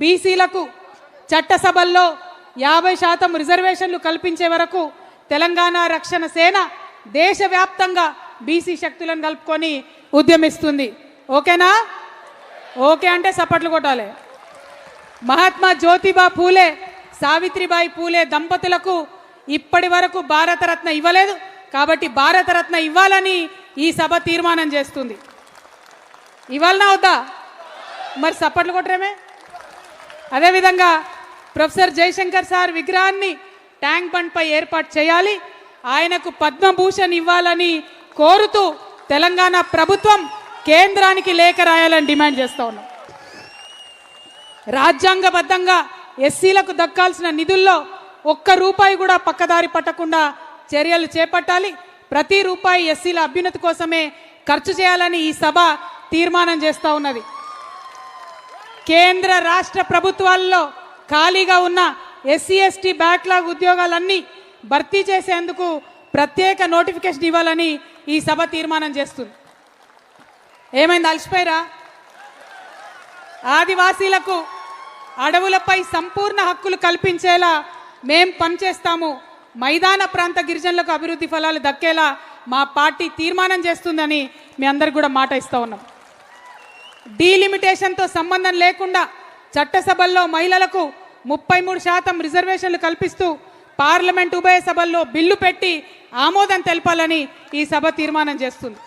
బీసీలకు చట్టసభల్లో 50% రిజర్వేషన్లు కల్పించే వరకు తెలంగాణ రక్షణ సేన దేశవ్యాప్తంగా బీసీ శక్తులను కలుపుకొని ఉద్యమిస్తుంది. ఓకేనా? ఓకే అంటే సపట్లు కొట్టాలి. మహాత్మా జ్యోతిబా పూలే, సావిత్రిబాయి పూలే దంపతులకు ఇప్పటి వరకు భారతరత్న ఇవ్వలేదు. కాబట్టి భారతరత్న ఇవ్వాలని ఈ సభ తీర్మానం చేస్తుంది. ఇవ్వాలనా వద్దా? మరి సపట్లు కొట్టరేమే. అదేవిధంగా ప్రొఫెసర్ జయశంకర్ సార్ విగ్రహాన్ని ట్యాంక్ బండ్ పై ఏర్పాటు చేయాలి, ఆయనకు పద్మభూషణ్ ఇవ్వాలని కోరుతూ తెలంగాణ ప్రభుత్వం కేంద్రానికి లేఖ రాయాలని డిమాండ్ చేస్తూ ఉన్నాం. రాజ్యాంగబద్ధంగా ఎస్సీలకు దక్కాల్సిన నిధుల్లో ఒక్క రూపాయి కూడా పక్కదారి పట్టకుండా చర్యలు చేపట్టాలి. ప్రతి రూపాయి ఎస్సీల అభ్యున్నతి కోసమే ఖర్చు చేయాలని ఈ సభ తీర్మానం చేస్తూ ఉన్నది. కేంద్ర రాష్ట్ర ప్రభుత్వాల్లో ఖాళీగా ఉన్న ఎస్సీ ఎస్టీ బ్యాక్లాగ్ ఉద్యోగాలన్నీ భర్తీ చేసేందుకు ప్రత్యేక నోటిఫికేషన్ ఇవ్వాలని ఈ సభ తీర్మానం చేస్తుంది. ఏమైంది? అలసిపోయారా? ఆదివాసీలకు అడవులపై సంపూర్ణ హక్కులు కల్పించేలా మేం పనిచేస్తాము. మైదాన ప్రాంత గిరిజనులకు అభివృద్ధి ఫలాలు దక్కేలా మా పార్టీ తీర్మానం చేస్తుందని మీ అందరికి కూడా మాట ఇస్తూ ఉన్నాం. డీలిమిటేషన్తో సంబంధం లేకుండా చట్టసభల్లో మహిళలకు 33% రిజర్వేషన్లు కల్పిస్తూ పార్లమెంట్ ఉభయ సభల్లో బిల్లు పెట్టి ఆమోదం తెలపాలని ఈ సభ తీర్మానం చేస్తుంది.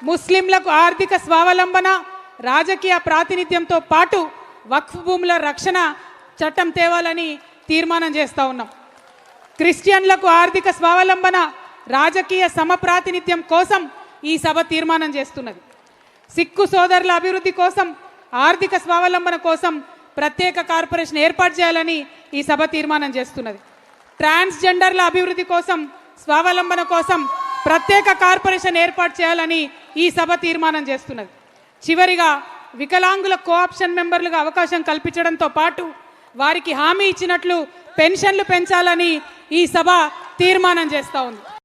ముస్లింలకు ఆర్థిక స్వావలంబన, రాజకీయ ప్రాతినిధ్యంతో పాటు వక్ఫ్ భూముల రక్షణ చట్టం తేవాలని తీర్మానం చేస్తూ ఉన్నాం. క్రిస్టియన్లకు ఆర్థిక స్వావలంబన, రాజకీయ సమప్రాతినిధ్యం కోసం ఈ సభ తీర్మానం చేస్తున్నది. సిక్కు సోదరుల అభివృద్ధి కోసం, ఆర్థిక స్వావలంబన కోసం ప్రత్యేక కార్పొరేషన్ ఏర్పాటు చేయాలని ఈ సభ తీర్మానం చేస్తున్నది. ట్రాన్స్జెండర్ల అభివృద్ధి కోసం, స్వావలంబన కోసం ప్రత్యేక కార్పొరేషన్ ఏర్పాటు చేయాలని ఈ సభ తీర్మానం చేస్తున్నది. చివరిగా వికలాంగుల కోఆప్షన్ మెంబర్లుగా అవకాశం కల్పించడంతో పాటు వారికి హామీ ఇచ్చినట్లు పెన్షన్లు పెంచాలని ఈ సభ తీర్మానం చేస్తూ ఉంది.